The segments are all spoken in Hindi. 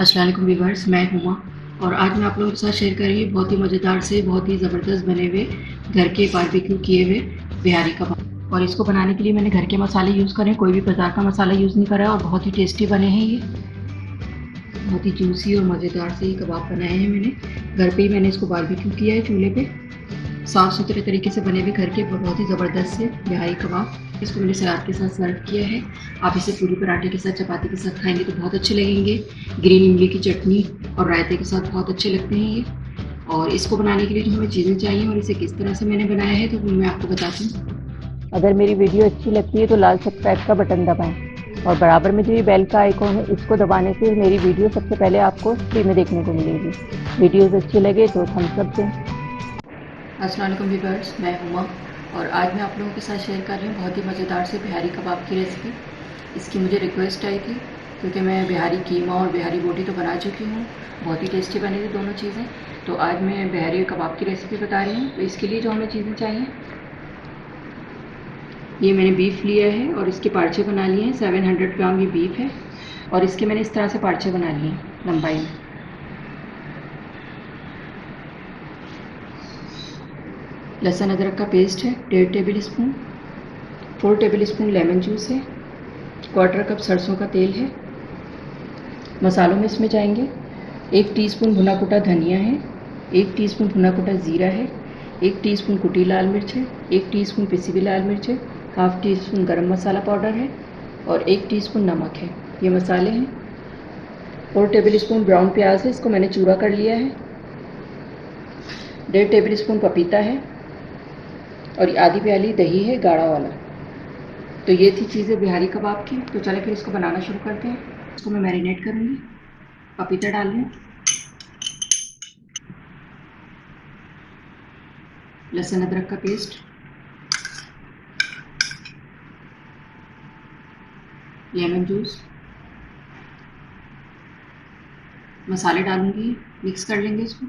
अस्सलाम वालेकुम व्यूअर्स, मैं हुमा और आज मैं आप लोगों के साथ शेयर कर रही हूँ बहुत ही मज़ेदार से बहुत ही ज़बरदस्त बने हुए घर के बारबेक्यू किए हुए बिहारी कबाब। और इसको बनाने के लिए मैंने घर के मसाले यूज़ करे, कोई भी बाज़ार का मसाला यूज़ नहीं करा और बहुत ही टेस्टी बने हैं ये। बहुत ही जूसी और मज़ेदार से ये कबाब बनाए हैं मैंने। घर पे ही मैंने इसको बारबेक्यू किया है चूल्हे पे, साफ़ सुथरे तरीके से बने हुए घर के बहुत ही ज़बरदस्त से बिहारी कबाब। इसको मैंने सलाद के साथ सर्व किया है। आप इसे पूरी पराठे के साथ चपाती के साथ खाएंगे तो बहुत अच्छे लगेंगे। ग्रीन इमली की चटनी और रायते के साथ बहुत अच्छे लगते हैं ये। और इसको बनाने के लिए जो हमें चीज़ें चाहिए और इसे किस तरह से मैंने बनाया है तो वो मैं आपको बताती हूँ। अगर मेरी वीडियो अच्छी लगती है तो लाल सब्सक्राइब का बटन दबाएं और बराबर में जो ये बेल का आइकॉन है इसको दबाने से मेरी वीडियो सबसे पहले आपको फ्री में देखने को मिलेगी। वीडियोस अच्छी लगे तो थम्स अप दें। अस्सलाम वालेकुम व्यूअर्स, मैं हुमा और आज मैं आप लोगों के साथ शेयर कर रही हूँ बहुत ही मज़ेदार से बिहारी कबाब की रेसिपी। इसकी मुझे रिक्वेस्ट आई थी क्योंकि मैं बिहारी कीमा और बिहारी बोटी तो बना चुकी हूँ, बहुत ही टेस्टी बनी थी दोनों चीज़ें। तो आज मैं बिहारी कबाब की रेसिपी बता रही हूँ। तो इसके लिए जो हमें चीज़ें चाहिए, ये मैंने बीफ लिया है और इसके पार्चे बना लिए हैं। 700 ग्राम ये बीफ है और इसके मैंने इस तरह से पार्चे बना लिए हैं लंबाई में। लहसुन अदरक का पेस्ट है 1.5 table spoon. 4 table spoon lemon juice है। क्वार्टर कप सरसों का तेल है। मसालों में इसमें जाएंगे 1 टीस्पून भुना कुटा धनिया है, 1 टीस्पून भुना कुटा ज़ीरा है, 1 टीस्पून कुटी लाल मिर्च है, 1 टीस्पून पिसी हुई लाल मिर्च है, हाफ टी स्पून गरम मसाला पाउडर है और 1 टीस्पून नमक है। ये मसाले हैं। 4 टेबल स्पून ब्राउन प्याज है, इसको मैंने चूरा कर लिया है। 1.5 टेबल स्पून पपीता है और आधी प्याली दही है गाढ़ा वाला। तो ये थी चीज़ें बिहारी कबाब की। तो चले फिर इसको बनाना शुरू करते हैं। इसको मैं मैरिनेट करूँगी। पपीता डाल लें, लहसुन अदरक का पेस्ट, लेमन जूस, मसाले डालूंगी, मिक्स कर लेंगे इसको।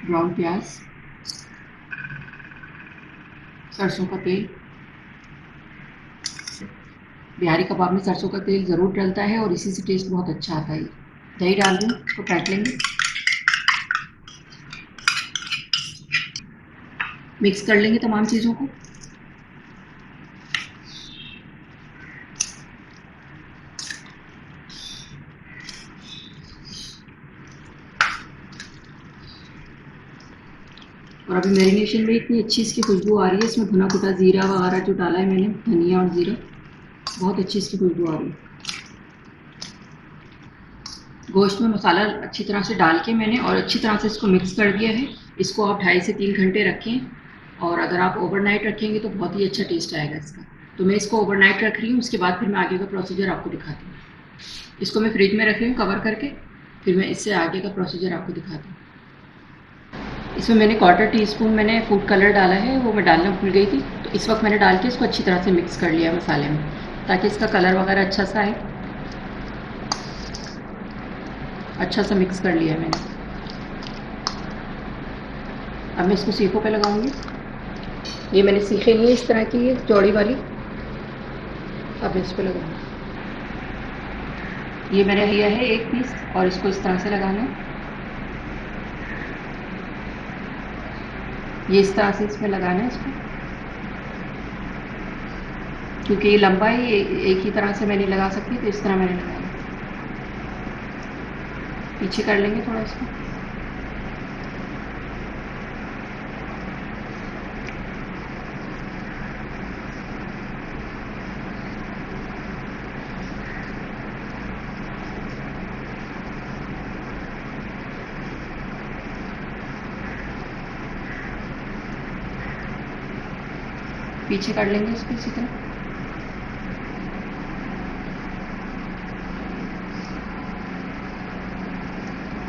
ब्राउन प्याज, सरसों का तेल। बिहारी कबाब में सरसों का तेल ज़रूर डलता है और इसी से टेस्ट बहुत अच्छा आता है। दही डाल दूँ तो फेंट लेंगे, मिक्स कर लेंगे तमाम चीज़ों को। और अभी मैरिनेशन में इतनी अच्छी इसकी खुशबू आ रही है, इसमें भुना कुटा ज़ीरा वगैरह जो डाला है मैंने, धनिया और ज़ीरा, बहुत अच्छी इसकी खुशबू आ रही है। गोश्त में मसाला अच्छी तरह से डाल के मैंने और अच्छी तरह से इसको मिक्स कर दिया है। इसको आप 2.5 से 3 घंटे रखें और अगर आप ओवरनाइट रखेंगे तो बहुत ही अच्छा टेस्ट आएगा इसका। तो मैं इसको ओवरनाइट रख रही हूँ, उसके बाद फिर मैं आगे का प्रोसीजर आपको दिखाती हूँ। इसको मैं फ्रिज में रख रही हूँ कवर करके, फिर मैं इससे आगे का प्रोसीजर आपको दिखाती हूँ। इसमें मैंने 1/4 टीस्पून मैंने फूड कलर डाला है, वो मैं डालना भूल गई थी। तो इस वक्त मैंने डाल के इसको अच्छी तरह से मिक्स कर लिया मसाले में, ताकि इसका कलर वगैरह अच्छा सा आए। अच्छा सा मिक्स कर लिया मैंने। अब मैं इसको सीखों पे लगाऊंगी। ये मैंने सीखे लिए इस तरह की, ये चौड़ी वाली। अब मैं इस पर लगाऊंगी। ये मैंने लिया है 1 पीस और इसको इस तरह से लगाना है। ये इस तरह से इसमें लगाना है इसको, क्योंकि ये लंबा है, ये एक ही तरह से मैं नहीं लगा सकती, तो इस तरह मैंने लगाया। पीछे कर लेंगे थोड़ा इसको। पीछे कर लेंगे इसको इसी तरह।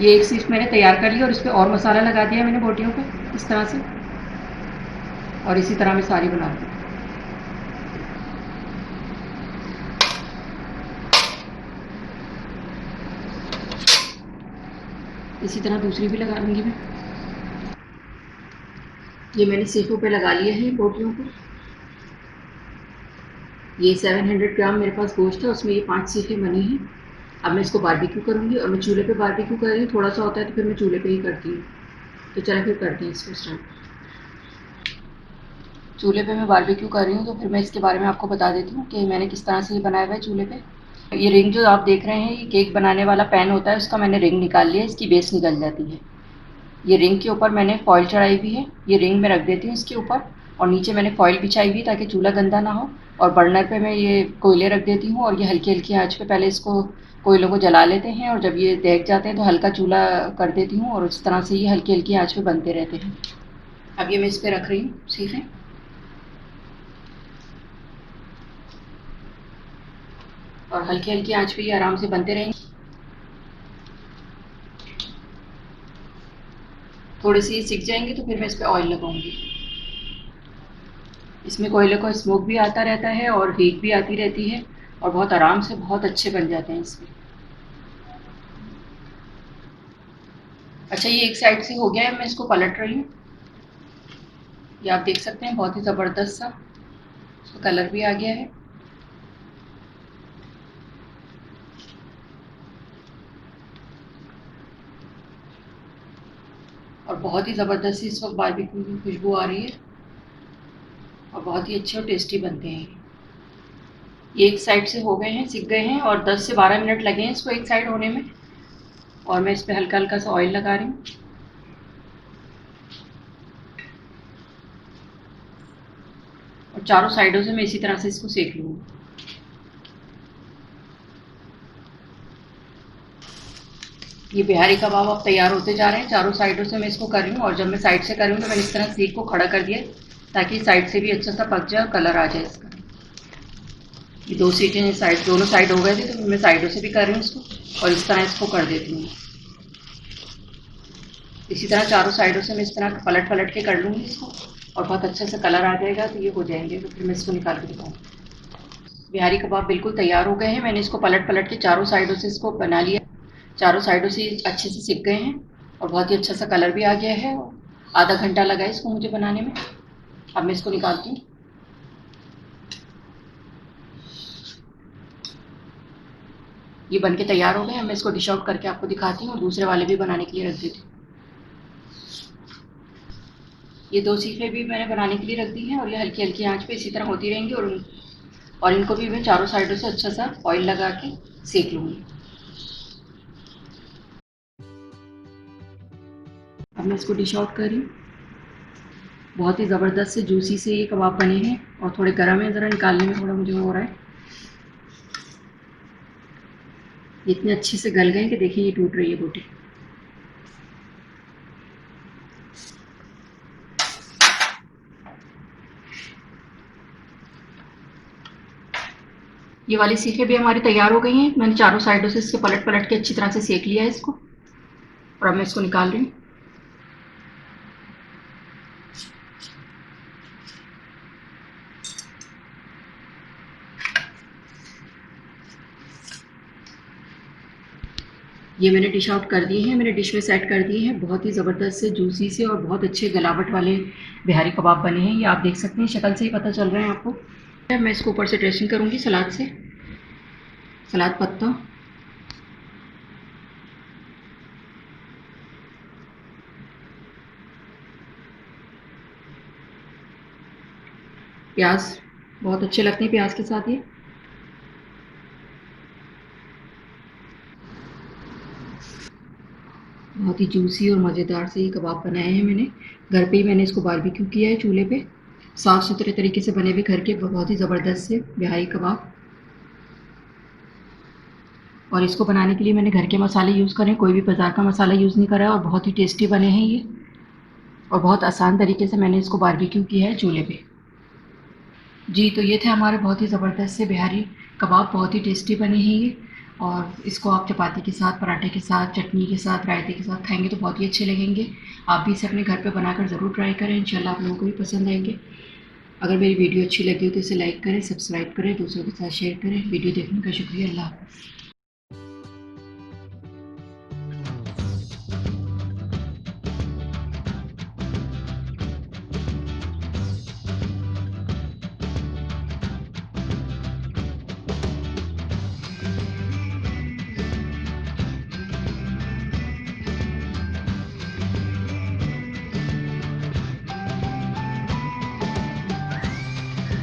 ये एक सीख मैंने तैयार कर ली और इस पर और मसाला लगा दिया मैंने बोटियों पे इस तरह से, और इसी तरह मैं सारी बना दूँ। इसी तरह दूसरी भी लगा लूँगी मैं। ये मैंने सीखों पे लगा लिया है बोटियों को। ये 700 ग्राम मेरे पास गोश्त है, उसमें ये 5 सीखें बनी हैं। अब मैं इसको बारबेक्यू करूँगी और मैं चूल्हे पे बारबेक्यू कर रही हूँ। थोड़ा सा होता है तो फिर मैं चूल्हे पे ही करती हूँ। तो चलो फिर करते हैं इसको स्टार्ट। चूल्हे पे मैं बारबेक्यू कर रही हूँ, तो फिर मैं इसके बारे में आपको बता देती हूँ कि मैंने किस तरह से ये बनाया हुआ है चूल्हे पे। ये रिंग जो आप देख रहे हैं, ये केक बनाने वाला पैन होता है, उसका मैंने रिंग निकाल लिया है, इसकी बेस निकल जाती है। ये रिंग के ऊपर मैंने फॉइल चढ़ाई हुई है, ये रिंग में रख देती हूँ इसके ऊपर, और नीचे मैंने फॉइल बिछाई हुई ताकि चूल्हा गंदा ना हो। और बर्नर पे मैं ये कोयले रख देती हूँ, और ये हल्की हल्की आंच पे पहले इसको कोयलों को जला लेते हैं, और जब ये देख जाते हैं तो हल्का चूल्हा कर देती हूँ, और इस तरह से ये हल्की हल्की आंच पे बनते रहते हैं। अब ये मैं इस पर रख रही हूँ सीखें, और हल्की हल्की आंच पे ये आराम से बनते रहेंगे। थोड़े से ये सिक जाएंगे तो फिर मैं इस पर ऑयल लगाऊंगी। इसमें कोयले को स्मोक भी आता रहता है और हीट भी आती रहती है, और बहुत आराम से बहुत अच्छे बन जाते हैं इसमें। अच्छा, ये एक साइड से हो गया है, मैं इसको पलट रही हूँ। ये आप देख सकते हैं बहुत ही ज़बरदस्त सा इसका कलर भी आ गया है। और बहुत ही ज़बरदस्त इस वक्त बारबेक्यू की खुशबू आ रही है, और बहुत ही अच्छे और टेस्टी बनते हैं। ये एक साइड से हो गए हैं, सिक गए हैं, और 10 से 12 मिनट लगे हैं इसको एक साइड होने में। और मैं इस पर हल्का हल्का सा ऑयल लगा रही हूँ, और चारों साइडों से मैं इसी तरह से इसको सेक लूँगी। ये बिहारी कबाब अब तैयार होते जा रहे हैं, चारों साइडों से मैं इसको कर रही हूँ। और जब मैं साइड से कर रही हूँ तो मैंने इस तरह सीख को खड़ा कर दिया ताकि साइड से भी अच्छा सा पक जाए और कलर आ जाए इसका। ये 2 सीटें साइड, दोनों साइड हो गए थे, तो मैं साइडों से भी कर रही हूँ इसको, और इस तरह इसको कर देती हूँ। इसी तरह चारों साइडों से मैं इस तरह पलट पलट के कर लूँगी इसको, और बहुत अच्छे से कलर आ जाएगा तो ये हो जाएंगे। तो फिर मैं इसको निकाल के दिखाऊँगी। बिहारी कबाब बिल्कुल तैयार हो गए हैं। मैंने इसको पलट पलट के चारों साइडों से इसको बना लिया, चारों साइडों से अच्छे से सिक गए हैं, और बहुत ही अच्छा सा कलर भी आ गया है। आधा घंटा लगा इसको मुझे बनाने में। अब मैं इसको निकालती हूँ। ये बनके तैयार हो गए। अब मैं इसको डिश आउट करके आपको दिखाती हूँ, और दूसरे वाले भी बनाने के लिए रख देती हूँ। ये 2 सीखें भी मैंने बनाने के लिए रख दी हैं, और ये हल्की हल्की आंच पे इसी तरह होती रहेंगी, और इनको भी मैं चारों साइडों से अच्छा सा ऑयल लगा के सेक लूँगी। अब मैं इसको डिश आउट कर रही हूँ। बहुत ही ज़बरदस्त से जूसी से ये कबाब बने हैं, और थोड़े गर्म है, ज़रा निकालने में थोड़ा मुझे हो रहा है। ये इतने अच्छे से गल गए कि देखिए ये टूट रही है बोटी। ये वाली सीखें भी हमारी तैयार हो गई हैं। मैंने चारों साइडों से इसके पलट पलट के अच्छी तरह से सेक लिया है इसको, और अब मैं इसको निकाल रही हूँ। ये मैंने डिश आउट कर दिए हैं, मैंने डिश में सेट कर दिए हैं। बहुत ही ज़बरदस्त से जूसी से और बहुत अच्छे गलावट वाले बिहारी कबाब बने हैं। ये आप देख सकते हैं, शक्ल से ही पता चल रहा है आपको। मैं इसको ऊपर से ड्रेसिंग करूँगी सलाद से, सलाद पत्ता, प्याज, बहुत अच्छे लगते हैं प्याज के साथ ये। बहुत ही जूसी और मज़ेदार से ये कबाब बनाए हैं मैंने। घर पे ही मैंने इसको बारबेक्यू किया है चूल्हे पे, साफ़ सुथरे तरीके से बने हुए घर के बहुत ही ज़बरदस्त से बिहारी कबाब। और इसको बनाने के लिए मैंने घर के मसाले यूज़ करे, कोई भी बाज़ार का मसाला यूज़ नहीं करा है, और बहुत ही टेस्टी बने हैं ये। और बहुत आसान तरीके से मैंने इसको बारबेक्यू किया है चूल्हे पे। जी, तो ये थे हमारे बहुत ही ज़बरदस्त से बिहारी कबाब, बहुत ही टेस्टी बने हैं ये। और इसको आप चपाती के साथ, पराठे के साथ, चटनी के साथ, रायते के साथ खाएँगे तो बहुत ही अच्छे लगेंगे। आप भी इसे अपने घर पे बनाकर ज़रूर ट्राई करें, इंशाल्लाह आप लोगों को भी पसंद आएँगे। अगर मेरी वीडियो अच्छी लगी हो तो इसे लाइक करें, सब्सक्राइब करें, दूसरों के साथ शेयर करें। वीडियो देखने का शुक्रिया। अल्लाह हाफ़िज़।